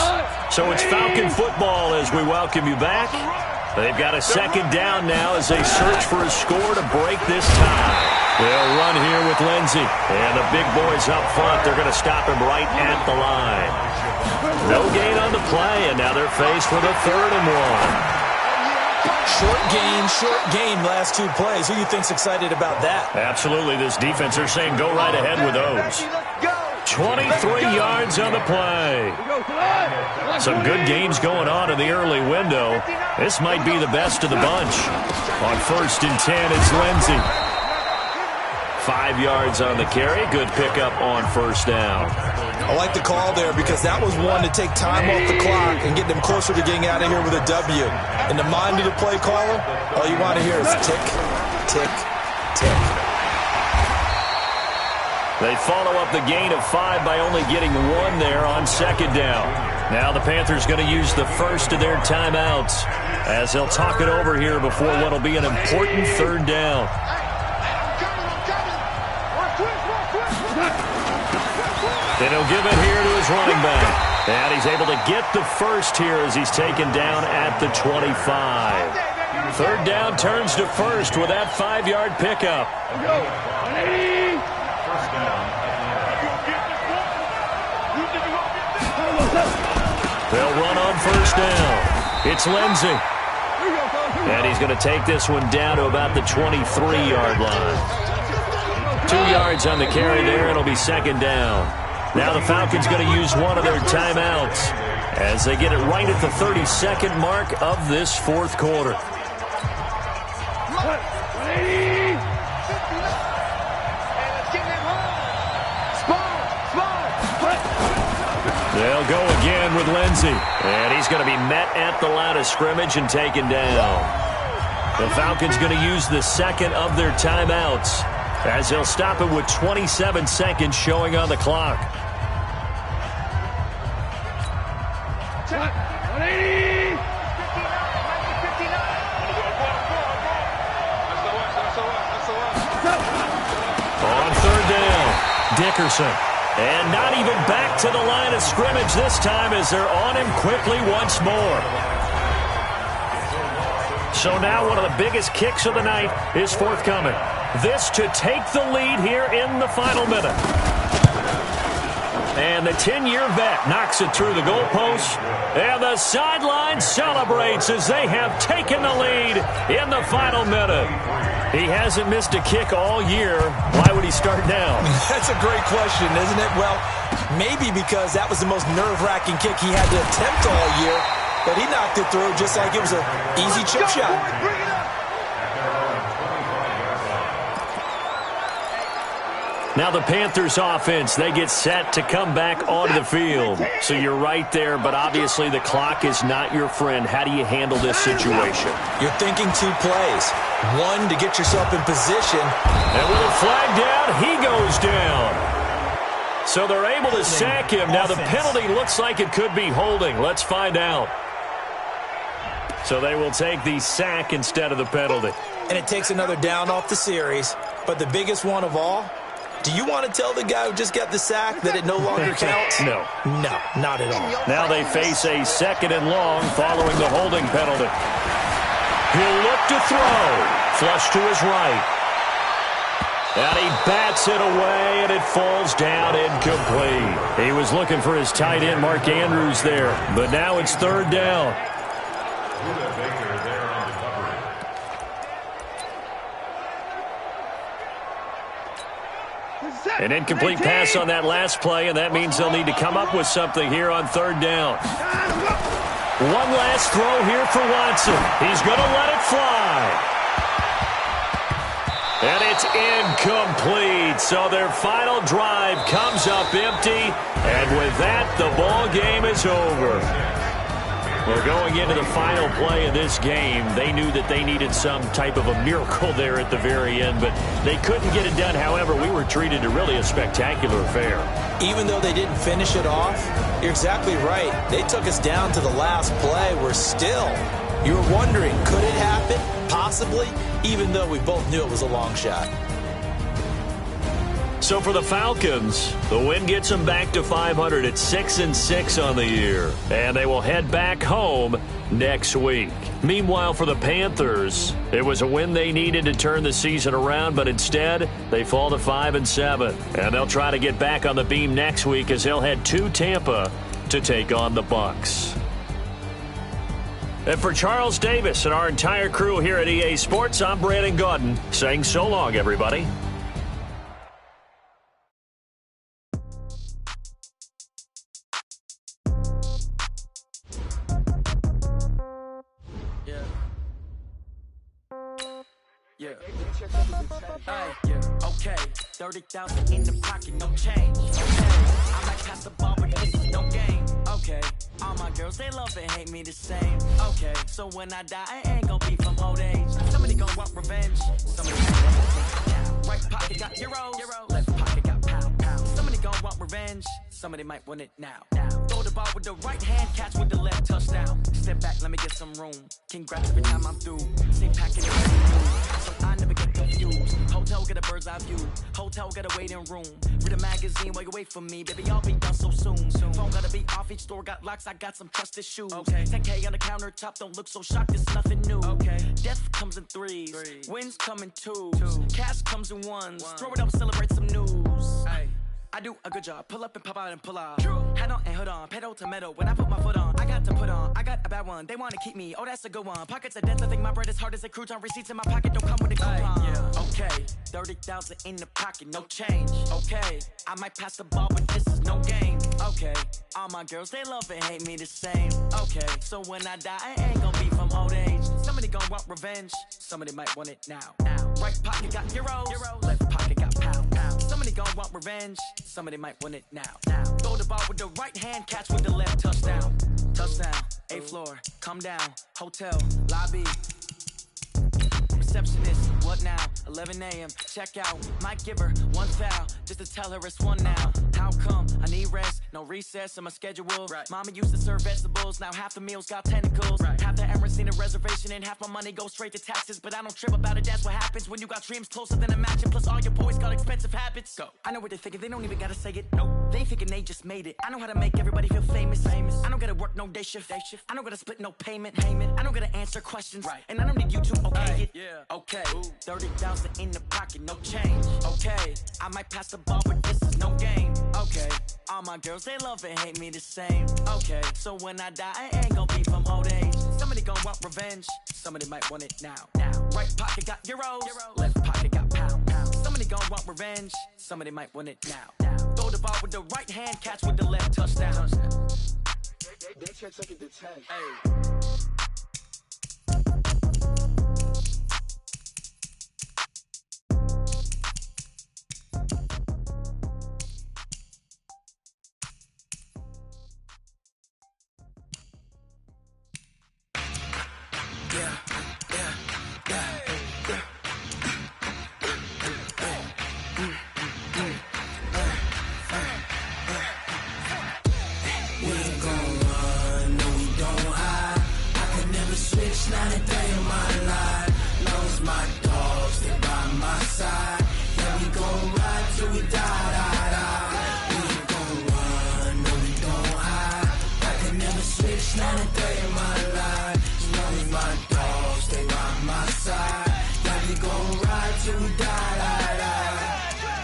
So it's Falcon football as we welcome you back. They've got a 2nd down now as they search for a score to break this tie. They'll run here with Lindsey. And the big boys up front, they're going to stop him right at the line. No gain on the play, and now they're faced with a 3rd and 1. Short game, last 2 plays. Who do you think's excited about that? Absolutely. This defense, they're saying go right ahead with those. 23 yards on the play. Some good games going on in the early window. This might be the best of the bunch. On 1st and 10, it's Lindsey. 5 yards on the carry. Good pickup on 1st down. I like the call there because that was one to take time off the clock and get them closer to getting out of here with a W. In the mind of the play caller, all you want to hear is tick, tick, tick. They follow up the gain of 5 by only getting 1 there on 2nd down. Now the Panthers going to use the first of their timeouts as they'll talk it over here before what will be an important 3rd down. And he'll give it here to his running back. And he's able to get the first here as he's taken down at the 25. Third down turns to first with that 5-yard pickup. They'll run on first down. It's Lindsey. And he's going to take this one down to about the 23-yard line. 2 yards on the carry there. It'll be second down. Now the Falcons going to use one of their timeouts as they get it right at the 32nd mark of this fourth quarter. They'll go again with Lindsey. And he's going to be met at the line of scrimmage and taken down. The Falcons going to use the second of their timeouts as they'll stop it with 27 seconds showing on the clock. On third down, Dickerson. And not even back to the line of scrimmage this time as they're on him quickly once more. So now one of the biggest kicks of the night is forthcoming. This to take the lead here in the final minute. And the 10-year vet knocks it through the goalpost. And the sideline celebrates as they have taken the lead in the final minute. He hasn't missed a kick all year. Why would he start now? That's a great question, isn't it? Well, maybe because that was the most nerve-wracking kick he had to attempt all year, but he knocked it through just like it was an easy chip shot. Now the Panthers offense, they get set to come back onto the field. So you're right there, but obviously the clock is not your friend. How do you handle this situation? You're thinking 2 plays. One, to get yourself in position. And with a flag down, he goes down. So they're able to sack him. Now the penalty looks like it could be holding. Let's find out. So they will take the sack instead of the penalty. And it takes another down off the series. But the biggest one of all, do you want to tell the guy who just got the sack that it no longer counts? No. No, not at all. Now they face a second and long following the holding penalty. He'll look to throw. Flush to his right. And he bats it away, and it falls down incomplete. He was looking for his tight end, Mark Andrews, there. But now it's third down. An incomplete pass on that last play, and that means they'll need to come up with something here on third down. One last throw here for Watson. He's going to let it fly. And it's incomplete. So their final drive comes up empty. And with that, the ball game is over. Well, going into the final play of this game, they knew that they needed some type of a miracle there at the very end, but they couldn't get it done. However, we were treated to really a spectacular affair. Even though they didn't finish it off, you're exactly right. They took us down to the last play. We're still, you were wondering, could it happen? Possibly, even though we both knew it was a long shot. So for the Falcons, the win gets them back to 500 at 6-6 on the year. And they will head back home next week. Meanwhile, for the Panthers, it was a win they needed to turn the season around, but instead, they fall to 5-7. And they'll try to get back on the beam next week as they'll head to Tampa to take on the Bucs. And for Charles Davis and our entire crew here at EA Sports, I'm Brandon Gaudin saying so long, everybody. Okay, 30,000 in the pocket, no change. Okay, I might pass the ball, but this is no game. Okay, all my girls, they love and hate me the same. Okay, so when I die, I ain't gonna be from old age. Somebody gonna want revenge. Somebody gonna right pocket got euros, left pocket got pound. Somebody gonna want revenge. Somebody might want it now. Throw the ball with the right hand, catch with the left touchdown. Step back, let me get some room. Congrats every time I'm through. Same packet, so I never get confused. Hotel get a bird's eye view. Hotel got a waiting room. Read a magazine while you wait for me. Baby, I'll be done so soon. Phone gotta be off, each store got locks. I got some trusted shoes. Okay. 10K on the countertop, don't look so shocked, it's nothing new. Okay. Death comes in threes. Wins come in twos. Cash comes in ones. Throw it up, celebrate some news. Ay. I do a good job, pull up and pop out and pull out. Head on and hood on, pedal to metal. When I put my foot on, I got to put on. I got a bad one, they wanna keep me, oh that's a good one. Pockets are dense, I think my bread is hard as a crouton. Receipts in my pocket don't come with a coupon. Yeah. Okay, 30,000 in the pocket, no change. Okay, I might pass the ball, but this is no game. Okay, all my girls, they love and hate me the same. Okay, so when I die, I ain't gonna be from old age. Somebody gon' want revenge, somebody might want it now. Right pocket got euros, left pocket got pound. Somebody gon' want revenge, somebody might want it now. Throw the ball with the right hand, catch with the left, touchdown. Touchdown, 8th floor, come down, hotel, lobby. Receptionist, what now? 11 a.m. Check out. Might give her one foul just to tell her it's one now. How come? I need rest, no recess in my schedule. Right. Mama used to serve vegetables, now half the meals got tentacles. Right. Half the errands need a reservation and half my money goes straight to taxes. But I don't trip about it, that's what happens when you got dreams closer than a match. And plus all your boys got expensive habits. Go. I know what they're thinking, they don't even gotta say it. Nope. They ain't thinking they just made it. I know how to make everybody feel famous. I don't gotta work no day shift. I don't gotta split no payment. I don't gotta answer questions. Right. And I don't need you to okay it. Yeah. Okay, 30,000 in the pocket, no change. Okay, I might pass the ball, but this is no game. Okay, all my girls, they love and hate me the same. Okay, so when I die, I ain't gonna be from old age. Somebody gon' want revenge, somebody might want it now. Right pocket got euros, left pocket got pound. Somebody gon' want revenge, somebody might want it now. Throw the ball with the right hand, catch with the left, touchdown. They check it to 10. Hey.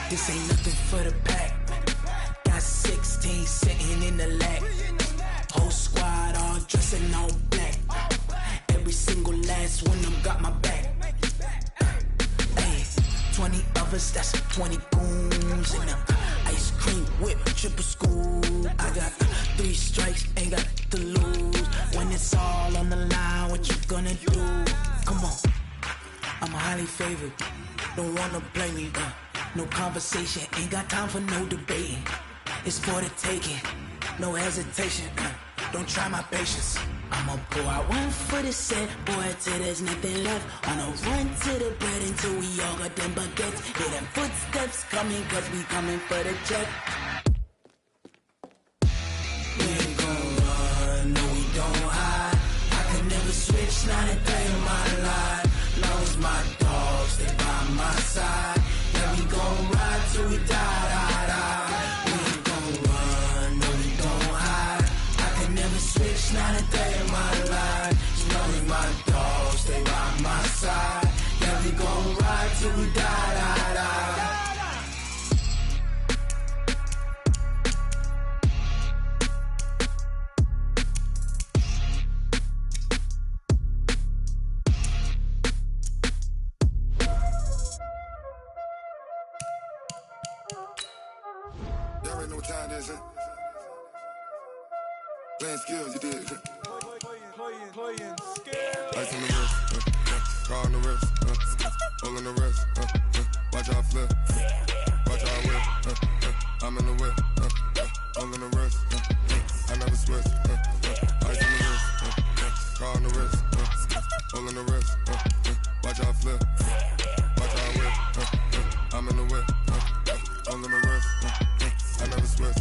This ain't nothing for the pack. Got 16 sitting in the lap. Whole squad all dressing all black. Every single last one of them got my back. Hey, 20 of us, that's 20 goons in them. Ice cream whip, triple scoop. I got 3 strikes, ain't got to lose. When it's all on the line, what you gonna do? Come on, I'm highly favored. Don't wanna play me, no conversation, ain't got time for no debating. It's for the taking, no hesitation. Don't try my patience. I'ma pour out one for the set, boy, till there's nothing left. On a run to the bread until we all got them baguettes. Hear them footsteps coming, cause we coming for the check. We ain't gon' run, no we don't hide. I could never switch, not a day in my life. Long as my dogs, they by my side. Yeah, we gon' ride till we die. We ain't gon' run, no we don't hide. I could never switch, not a day in my life. As long as my dogs, they by my side. Yeah, we gon' ride till we die. Y'all already know what time it is, huh? Playing skills, you did. Playing skills. Ice on the wrist, car on the wrist, hole in the wrist, watch out flip, watch out whip, I'm in the whip, hole in the wrist, I never switch, ice on the wrist, car on the wrist, hole in the wrist, watch out flip, watch out whip, I'm in the whip, hole in the wrist, I never switch,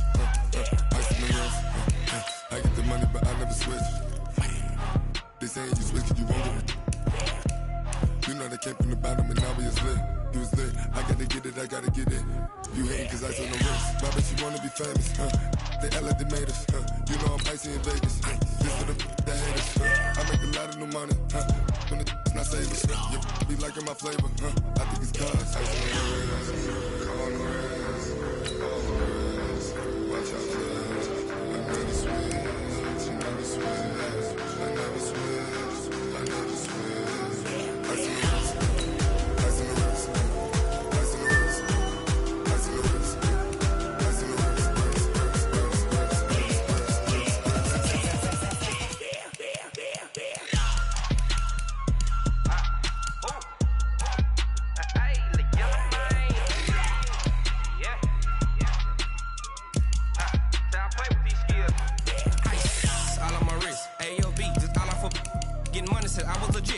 ice on the wrist, I get the money but I never switch. They saying you switch, you won't get it. You know they came from the bottom and now we is lit. it, I gotta get it. You hating cause ice on the wrist. My bitch, you wanna be famous, They act like they made us, You know I'm icy in Vegas, This for the that hate us, I make a lot of new money, When the not save us, Be liking my flavor, I think it's cause ice on the wrist, on the wrist, on the wrist. Watch out for this. I never switch, I never switch, I never switch, I never switch. Ice on the wrist, ice on the wrist, ice on the wrist, ice on the wrist, ice on the wrist.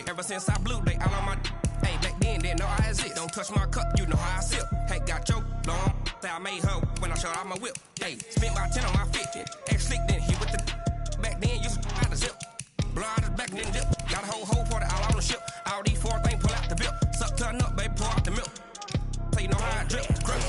Ever since I blew, they all on my hey, back then, didn't know I exist. Don't touch my cup, you know how I sip. Hey, got your long, say I made her when I showed out my whip. Hey, spent about 10 on my 50. Ex-slick, then he with the back then, used to out the zip. Blow out his back and then dip. Got a whole party all on the ship. All these 4 things pull out the bill. Suck, turn up, baby, pour out the milk. So you know how I drip. Crush.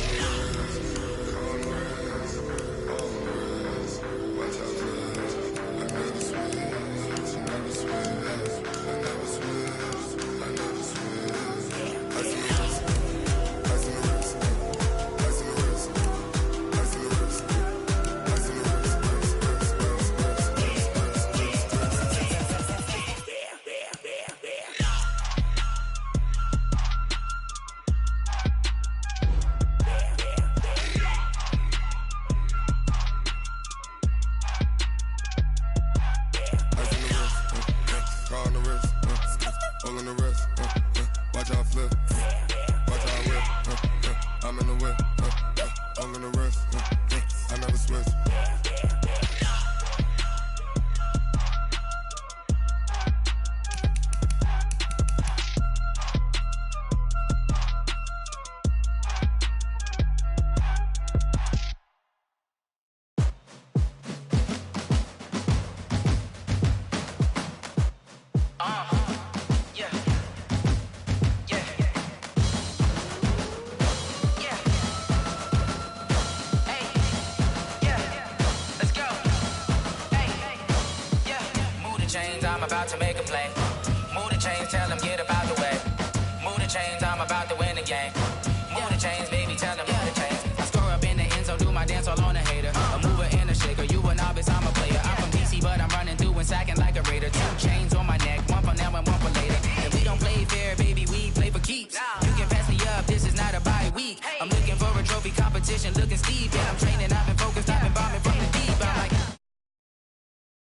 I'm about to make a play. Move the chains, tell them get up out the way. Move the chains, I'm about to win the game. Move the chains, baby, tell them move the chains. I score up in the end zone, do my dance all on a hater.